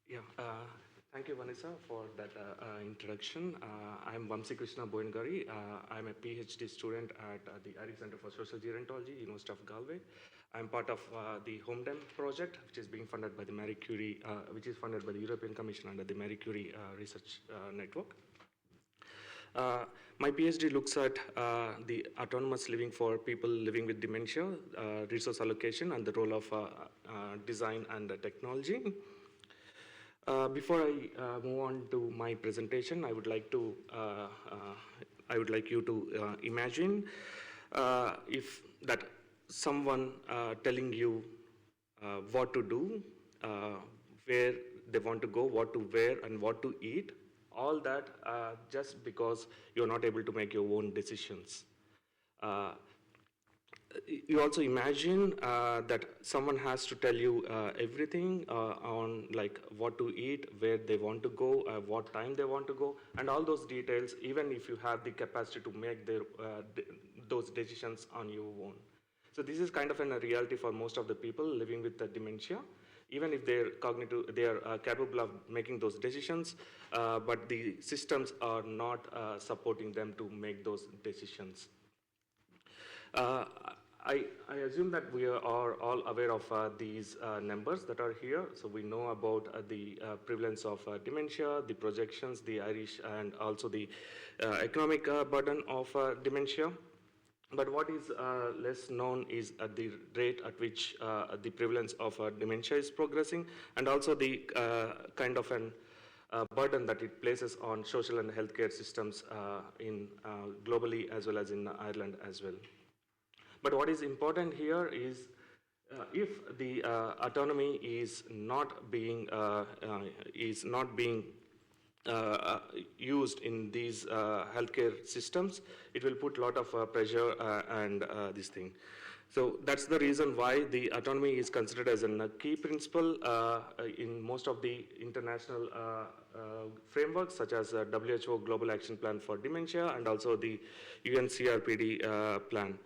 Yeah, thank you, Vanessa, for that introduction. I'm Vamsi Krishna Boyanagari. I'm a PhD student at the Irish Center for Social Gerontology, University of Galway. I'm part of the HomeDem project, which is being funded by the Marie Curie, which is funded by the European Commission under the Marie Curie Research Network. My PhD looks at the autonomous living for people living with dementia, resource allocation, and the role of design and technology. Before I move on to my presentation, I would like you to imagine if that someone telling you what to do, where they want to go, what to wear, and what to eat. All that just because you're not able to make your own decisions. You also imagine that someone has to tell you everything on like what to eat, where they want to go, what time they want to go, and all those details, even if you have the capacity to make those decisions on your own. So this is kind of a reality for most of the people living with the dementia. Even if they're cognitive, they are capable of making those decisions, but the systems are not supporting them to make those decisions. I assume that we are all aware of these numbers that are here. So we know about the prevalence of dementia, the projections, the Irish, and also the economic burden of dementia. But what is less known is the rate at which the prevalence of dementia is progressing, and also the kind of an burden that it places on social and healthcare systems in globally as well as in Ireland as well. But what is important here is if the autonomy is not being used in these healthcare systems, it will put a lot of pressure and this thing. So that's the reason why the autonomy is considered as a key principle in most of the international frameworks, such as WHO Global Action Plan for Dementia and also the UNCRPD plan.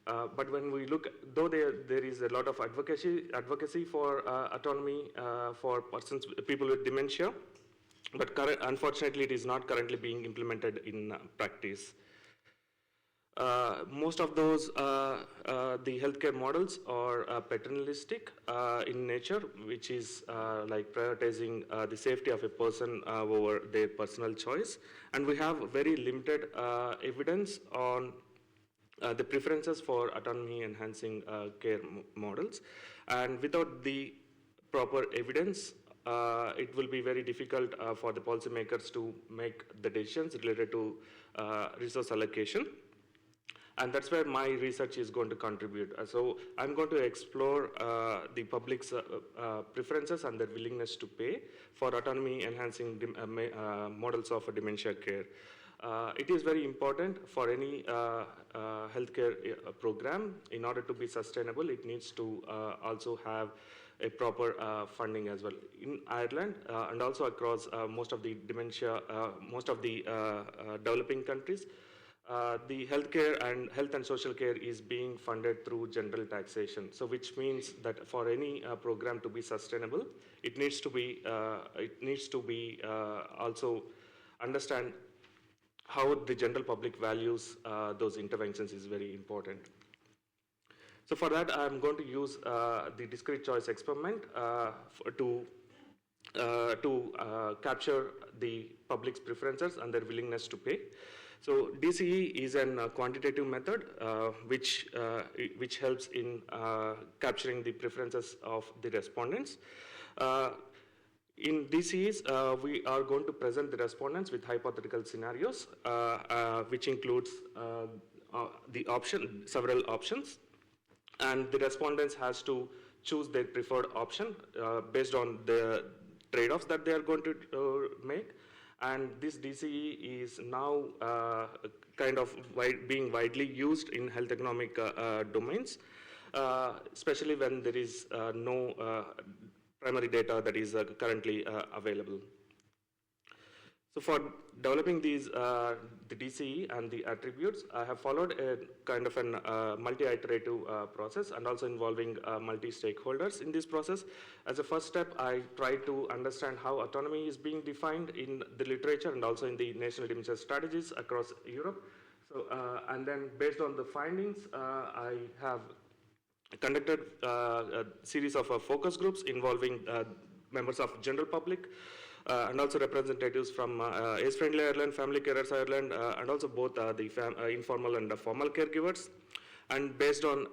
But when we look, though there is a lot of advocacy for autonomy for people with dementia, but unfortunately, it is not currently being implemented in practice. Most of those, the healthcare models are paternalistic in nature, which is like prioritizing the safety of a person over their personal choice. And we have very limited evidence on the preferences for autonomy enhancing care models. And without the proper evidence, it will be very difficult for the policymakers to make the decisions related to resource allocation. And that's where my research is going to contribute. So I'm going to explore the public's preferences and their willingness to pay for autonomy enhancing models of dementia care. It is very important for any healthcare program. In order to be sustainable, it needs to also have a proper funding as well. In Ireland and also across most of the dementia, most of the developing countries, the healthcare and health and social care is being funded through general taxation. So which means that for any program to be sustainable, it needs to be also understand how the general public values those interventions is very important. So for that, I'm going to use the discrete choice experiment to capture the public's preferences and their willingness to pay. So DCE is a quantitative method which helps in capturing the preferences of the respondents. In DCEs, we are going to present the respondents with hypothetical scenarios, which includes several options, and the respondents has to choose their preferred option based on the trade-offs that they are going to make. And this DCE is now kind of being widely used in health economic domains, especially when there is no primary data that is currently available. So for developing these, the DCE and the attributes, I have followed a kind of an multi-iterative process and also involving multi-stakeholders in this process. As a first step, I tried to understand how autonomy is being defined in the literature and also in the national dementia strategies across Europe. So, and then based on the findings, I have conducted a series of focus groups involving members of general public, and also representatives from Age Friendly Ireland, Family Carers Ireland, and also both the informal and formal caregivers. And based on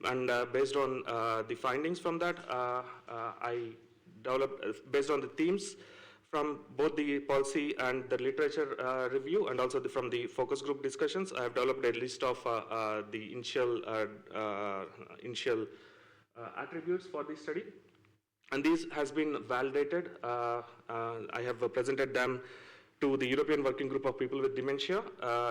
the findings from that, I developed based on the themes from both the policy and the literature review, and also from the focus group discussions. I have developed a list of the initial attributes for the study. And this has been validated. I have presented them to the European Working Group of People with Dementia,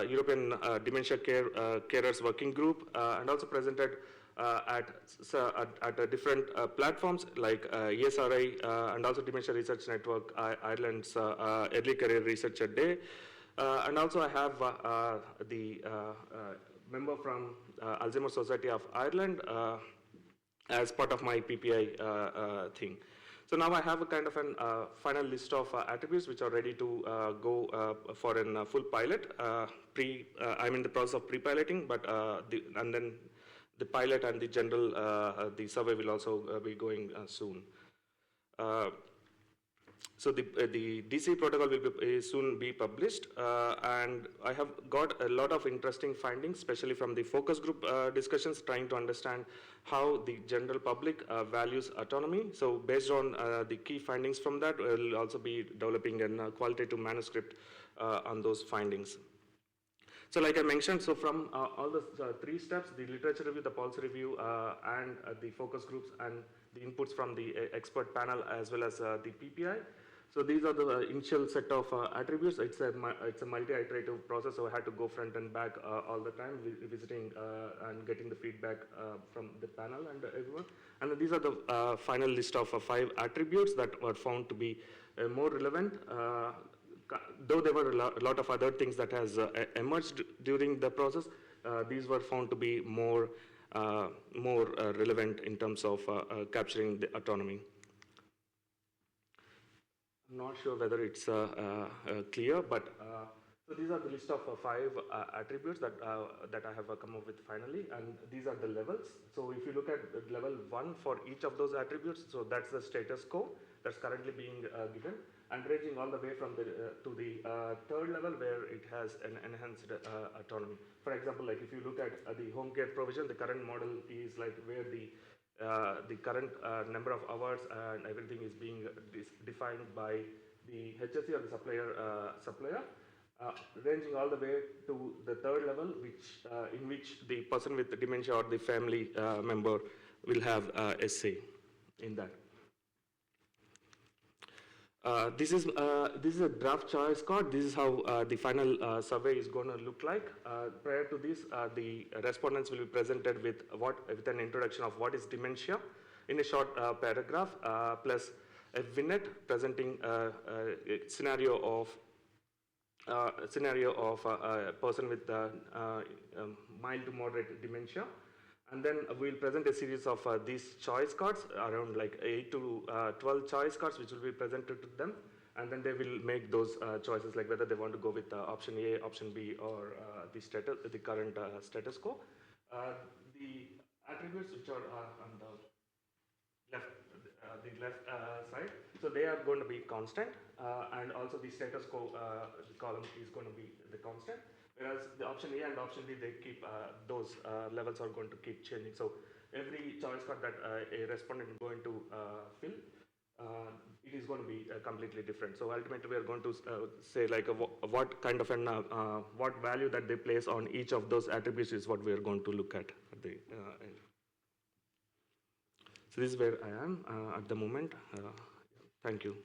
European Dementia Carers Working Group, and also presented at different platforms like ESRI and also Dementia Research Network, Ireland's Early Career Researcher Day. And also I have the member from Alzheimer's Society of Ireland as part of my PPI thing. So now I have a kind of a final list of attributes which are ready to go for a full pilot. I'm in the process of pre-piloting, but and then the pilot and the general the survey will also be going soon. So the DC protocol will soon be published, and I have got a lot of interesting findings, especially from the focus group discussions, trying to understand how the general public values autonomy. So based on the key findings from that, we'll also be developing a qualitative manuscript on those findings. So like I mentioned, so from all the three steps, the literature review, the policy review, and the focus groups, and the inputs from the expert panel as well as the PPI. So these are the initial set of attributes. It's a multi-iterative process, so I had to go front and back all the time, visiting and getting the feedback from the panel and everyone. And then these are the final list of 5 attributes that were found to be more relevant. Though there were a lot of other things that has emerged during the process, these were found to be more relevant in terms of capturing the autonomy. I'm not sure whether it's clear, but so these are the list of 5 attributes that I have come up with finally, and these are the levels. So if you look at level 1 for each of those attributes, so that's the status quo that's currently being given, and ranging all the way from the to the 3rd level where it has an enhanced autonomy. For example, like if you look at the home care provision, the current model is like where the current number of hours and everything is being defined by the HSE or the supplier, ranging all the way to the 3rd level, in which the person with the dementia or the family member will have a say in that. This is a draft choice card. This is how the final survey is going to look like. Prior to this, the respondents will be presented with an introduction of what is dementia in a short paragraph, plus a vignette presenting a scenario of a person with mild to moderate dementia. And then we'll present a series of these choice cards, around like 8 to 12 choice cards, which will be presented to them. And then they will make those choices, like whether they want to go with option A, option B, or the current status quo. The attributes which are on the left side, so they are going to be constant, and also the status quo column is going to be the constant. Whereas the option A and option B, they keep those levels are going to keep changing. So every choice card that a respondent is going to fill, it is going to be completely different. So ultimately, we are going to say like what kind of an what value that they place on each of those attributes is what we are going to look at the end. So this is where I am at the moment. Thank you.